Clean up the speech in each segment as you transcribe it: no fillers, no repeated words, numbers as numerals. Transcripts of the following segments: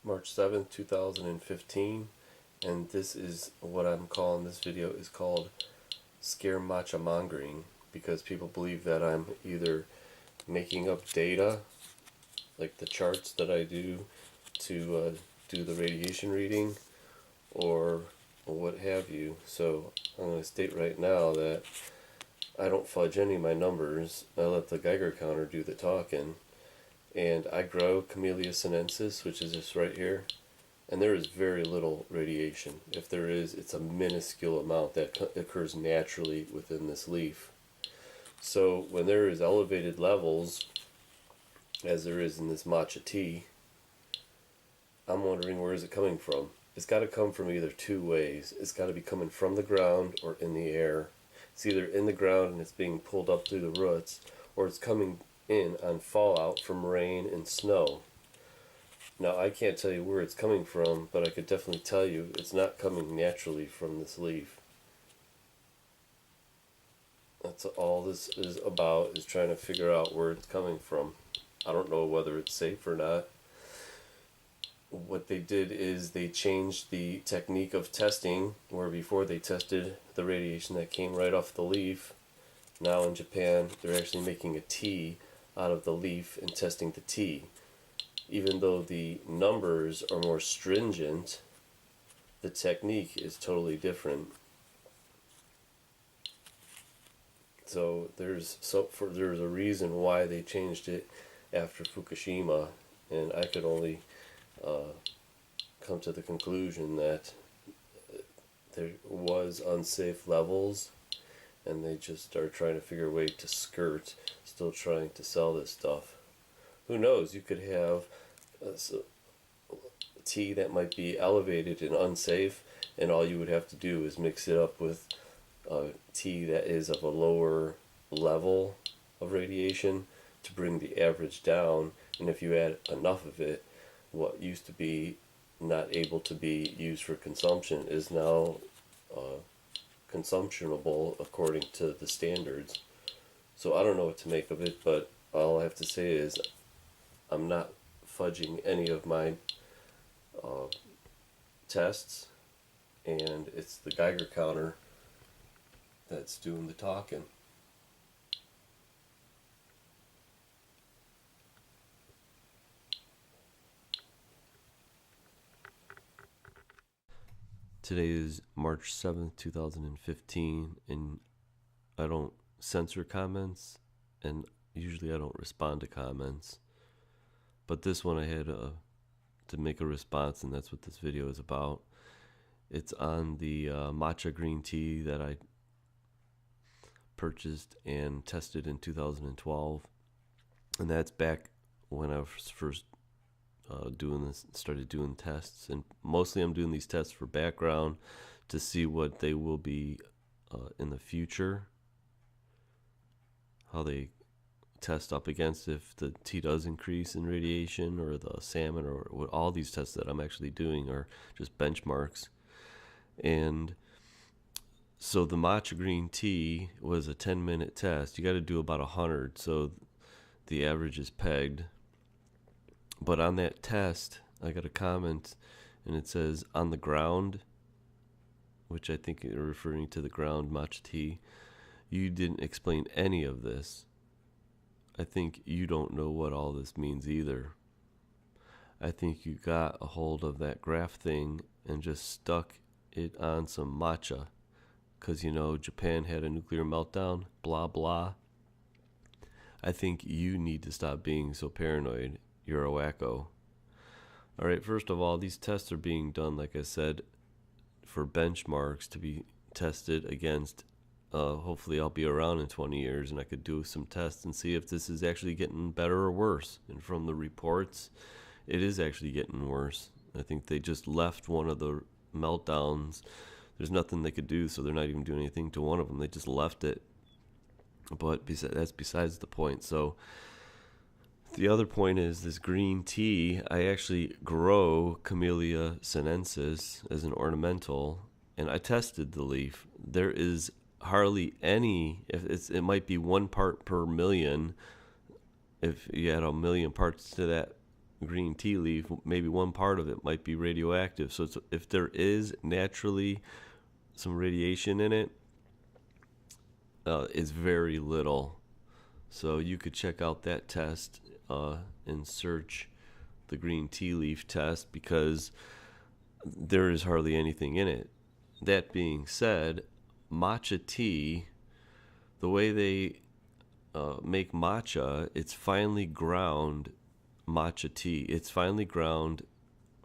March 7th, 2015, and this is what I'm calling this video is called Scare Matcha Mongering, because people believe that I'm either making up data, like the charts that I do to do the radiation reading, or what have you. So I'm going to state right now that I don't fudge any of my numbers. I let the Geiger counter do the talking. And I grow Camellia sinensis, which is just right here, and there is very little radiation. If there is, it's a minuscule amount that occurs naturally within this leaf. So when there is elevated levels, as there is in this matcha tea, I'm wondering, where is it coming from? It's got to come from either two ways. It's got to be coming from the ground or in the air. It's either in the ground and it's being pulled up through the roots, or it's coming in on fallout from rain and snow. Now, I can't tell you where it's coming from, but I could definitely tell you it's not coming naturally from this leaf. That's all this is about, is trying to figure out where it's coming from. I don't know whether it's safe or not. What they did is they changed the technique of testing, where before they tested the radiation that came right off the leaf. Now in Japan, they're actually making a tea out of the leaf and testing the tea. Even though the numbers are more stringent, the technique is totally different. So there's a reason why they changed it after Fukushima, and I could only come to the conclusion that there was unsafe levels, and they just are trying to figure a way to skirt, still trying to sell this stuff. Who knows, you could have tea that might be elevated and unsafe, and all you would have to do is mix it up with tea that is of a lower level of radiation to bring the average down. And if you add enough of it, what used to be not able to be used for consumption is now consumptionable according to the standards. So I don't know what to make of it, but all I have to say is I'm not fudging any of my tests, and it's the Geiger counter that's doing the talking. Today is March 7th, 2015, and I don't censor comments, and usually I don't respond to comments. But this one I had to make a response, and that's what this video is about. It's on the matcha green tea that I purchased and tested in 2012, and that's back when I was first started doing tests. And mostly I'm doing these tests for background to see what they will be in the future, how they test up against if the tea does increase in radiation, or the salmon, or what. All these tests that I'm actually doing are just benchmarks. And so the matcha green tea was a 10-minute test. You got to do about 100, so the average is pegged. But on that test, I got a comment, and it says, on the ground, which I think you're referring to the ground matcha tea, you didn't explain any of this. I think you don't know what all this means either. I think you got a hold of that graph thing and just stuck it on some matcha, because, Japan had a nuclear meltdown, blah, blah. I think you need to stop being so paranoid. You're a wacko. All right, first of all, these tests are being done, like I said, for benchmarks to be tested against. Hopefully I'll be around in 20 years and I could do some tests and see if this is actually getting better or worse. And from the reports, it is actually getting worse. I think they just left one of the meltdowns. There's nothing they could do, so they're not even doing anything to one of them. They just left it. But that's besides the point. So the other point is this green tea. I actually grow Camellia sinensis as an ornamental, and I tested the leaf. There is hardly any. It might be 1 part per million. If you add a million parts to that, green tea leaf, maybe one part of it might be radioactive. So if there is naturally some radiation in it, it's very little. So you could check out that test and search the green tea leaf test, because there is hardly anything in it. That being said, matcha tea, the way they make matcha, it's finely ground matcha tea. It's finely ground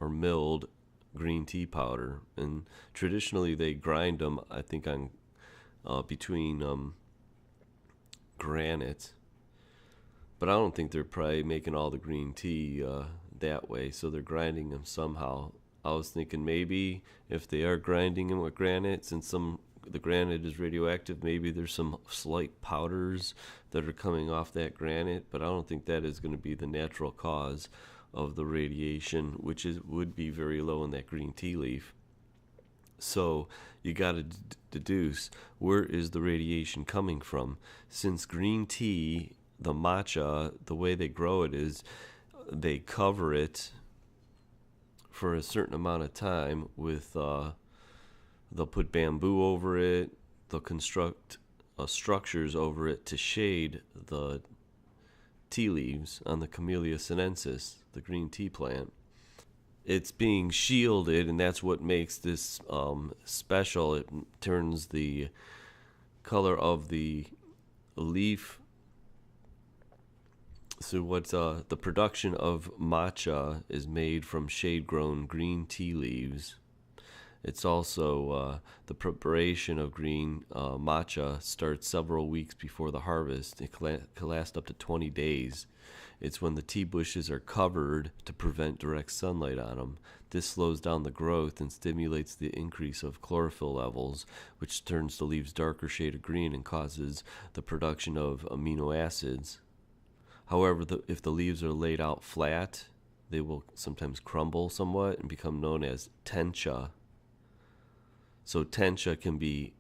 or milled green tea powder, and traditionally they grind them, I think, on between granite. But I don't think they're probably making all the green tea that way, so they're grinding them somehow. I was thinking maybe if they are grinding them with granite, since the granite is radioactive, maybe there's some slight powders that are coming off that granite, but I don't think that is going to be the natural cause of the radiation, which would be very low in that green tea leaf. So you got to deduce, where is the radiation coming from? Since green tea, the matcha, the way they grow it is they cover it for a certain amount of time with they'll put bamboo over it, they'll construct structures over it to shade the tea leaves on the Camellia sinensis, the green tea plant. It's being shielded, and that's what makes this special. It turns the color of the leaf. So the production of matcha is made from shade-grown green tea leaves. It's also the preparation of green matcha starts several weeks before the harvest. It can last up to 20 days. It's when the tea bushes are covered to prevent direct sunlight on them. This slows down the growth and stimulates the increase of chlorophyll levels, which turns the leaves darker shade of green and causes the production of amino acids. However, if the leaves are laid out flat, they will sometimes crumble somewhat and become known as tencha. So tencha can be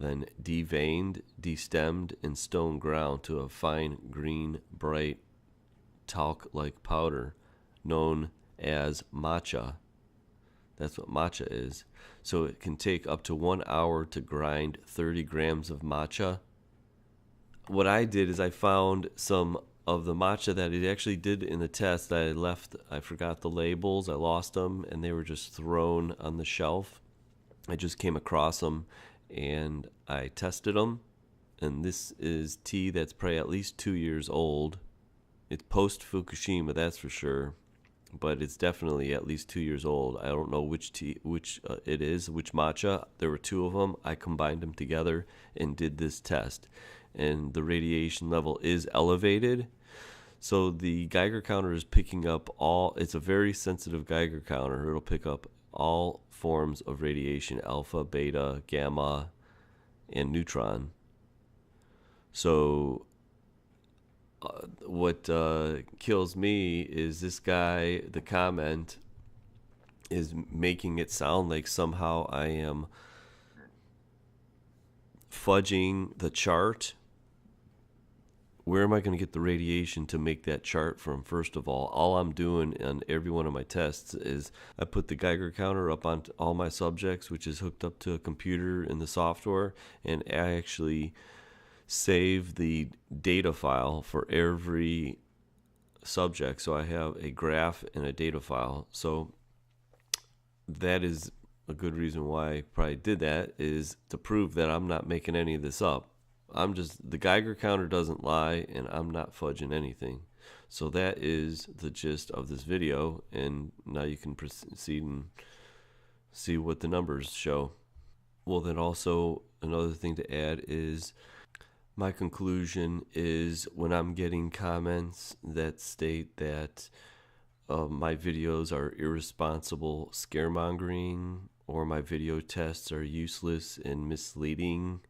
then deveined, destemmed, and stone ground to a fine green, bright, talc-like powder known as matcha. That's what matcha is. So it can take up to 1 hour to grind 30 grams of matcha. What I did is I found some of the matcha that it actually did in the test that I left. I forgot the labels, I lost them, and they were just thrown on the shelf. I just came across them and I tested them, and this is tea that's probably at least 2 years old. It's post Fukushima, that's for sure, but it's definitely at least 2 years old. I don't know which tea, which matcha. There were two of them. I combined them together and did this test, and the radiation level is elevated. So the Geiger counter is picking up it's a very sensitive Geiger counter. It'll pick up all forms of radiation: alpha, beta, gamma, and neutron. So what kills me is this guy, the comment is making it sound like somehow I am fudging the chart. Where am I going to get the radiation to make that chart from? First of all I'm doing on every one of my tests is I put the Geiger counter up on all my subjects, which is hooked up to a computer in the software, and I actually save the data file for every subject. So I have a graph and a data file. So that is a good reason why I probably did that, is to prove that I'm not making any of this up. The Geiger counter doesn't lie, and I'm not fudging anything. So that is the gist of this video, and now you can proceed and see what the numbers show. Well, then also another thing to add is my conclusion is when I'm getting comments that state that my videos are irresponsible scaremongering, or my video tests are useless and misleading,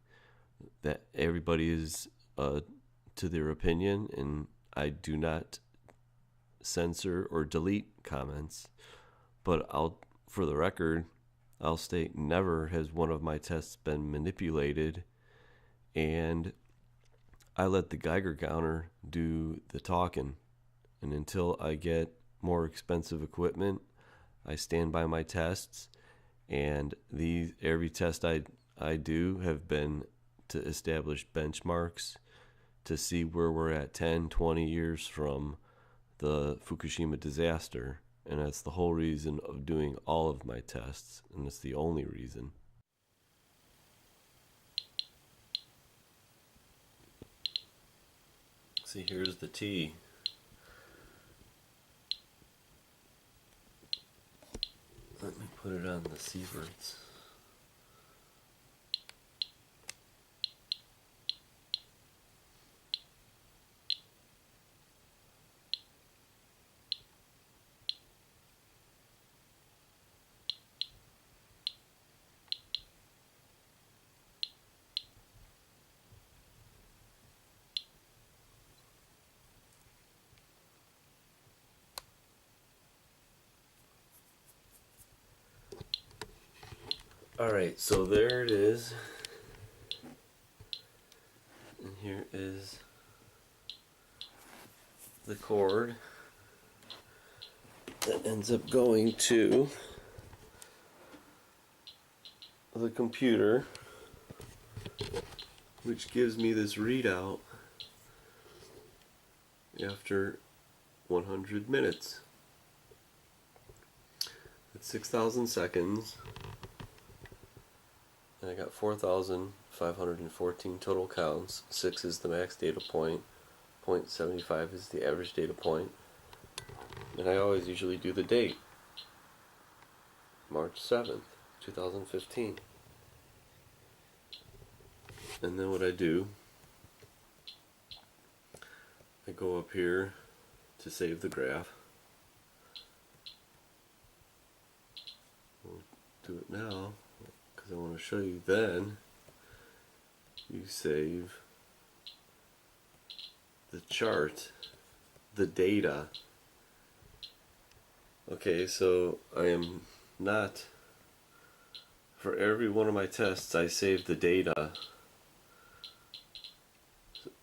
that everybody is to their opinion, and I do not censor or delete comments. But for the record, I'll state never has one of my tests been manipulated, and I let the Geiger counter do the talking. And until I get more expensive equipment. I stand by my tests, and every test I do have been to establish benchmarks to see where we're at 10, 20 years from the Fukushima disaster. And that's the whole reason of doing all of my tests, and it's the only reason. See, here's the tea. Let me put it on the sieverts. Alright, so there it is. And here is the cord that ends up going to the computer, which gives me this readout after 100 minutes. It's 6,000 seconds. And I got 4,514 total counts. 6 is the max data point. 0.75 is the average data point. And I always usually do the date. March 7th, 2015. And then what I do, I go up here to save the graph. We'll do it now, because I want to show you. Then you save the chart, the data. Okay, so I am not, for every one of my tests I save the data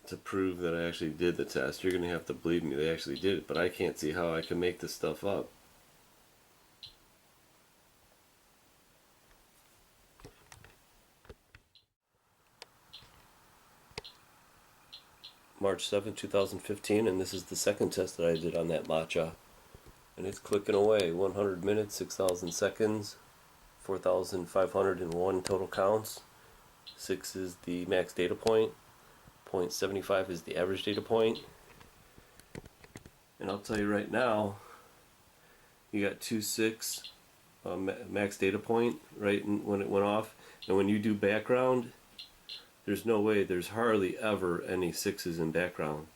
to prove that I actually did the test. You're going to have to believe me, they actually did it, but I can't see how I can make this stuff up. March 7th, 2015, and this is the second test that I did on that matcha. And it's clicking away. 100 minutes, 6,000 seconds, 4,501 total counts. 6 is the max data point. 0.75 is the average data point. And I'll tell you right now, you got 2.6 max data point right when it went off. And when you do background, there's no way, there's hardly ever any 6s in background.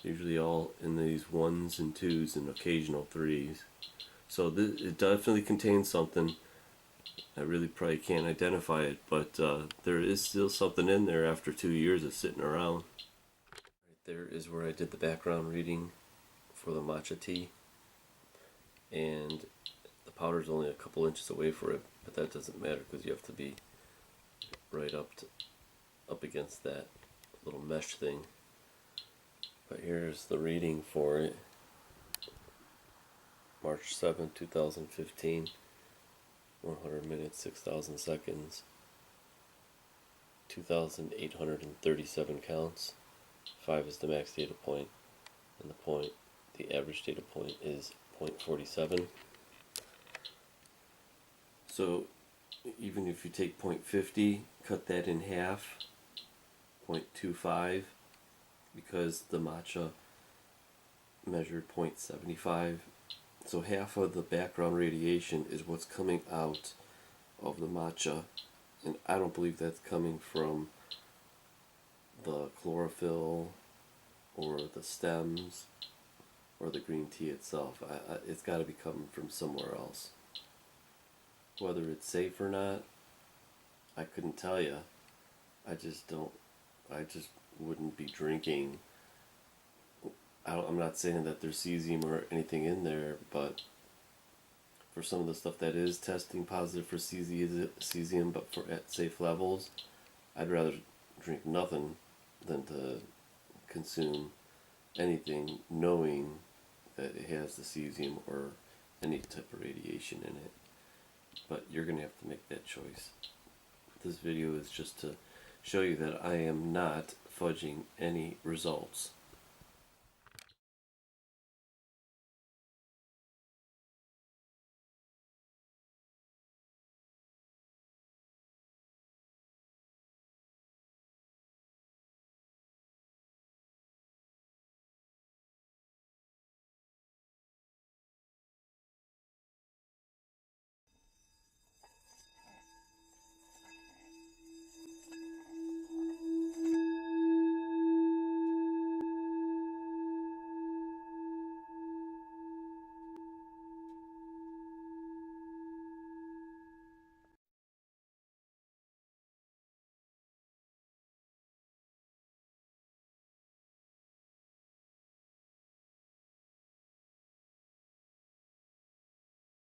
Usually all in these 1s and 2s and occasional 3s. So it definitely contains something. I really probably can't identify it, but there is still something in there after 2 years of sitting around. Right there is where I did the background reading for the matcha tea. And the powder's only a couple inches away for it, but that doesn't matter because you have to be right up against that little mesh thing. But here's the reading for it. March 7th, 2015. 100 minutes, 6,000 seconds. 2,837 counts. 5 is the max data point. And the average data point is 0.47. So even if you take 0.50, cut that in half, 0.25, because the matcha measured 0.75. So half of the background radiation is what's coming out of the matcha, and I don't believe that's coming from the chlorophyll or the stems or the green tea itself. It's got to be coming from somewhere else. Whether it's safe or not, I couldn't tell you. I just wouldn't be drinking. I'm not saying that there's cesium or anything in there, but for some of the stuff that is testing positive for cesium, but for at safe levels, I'd rather drink nothing than to consume anything knowing that it has the cesium or any type of radiation in it. But you're going to have to make that choice. This video is just to show you that I am not fudging any results.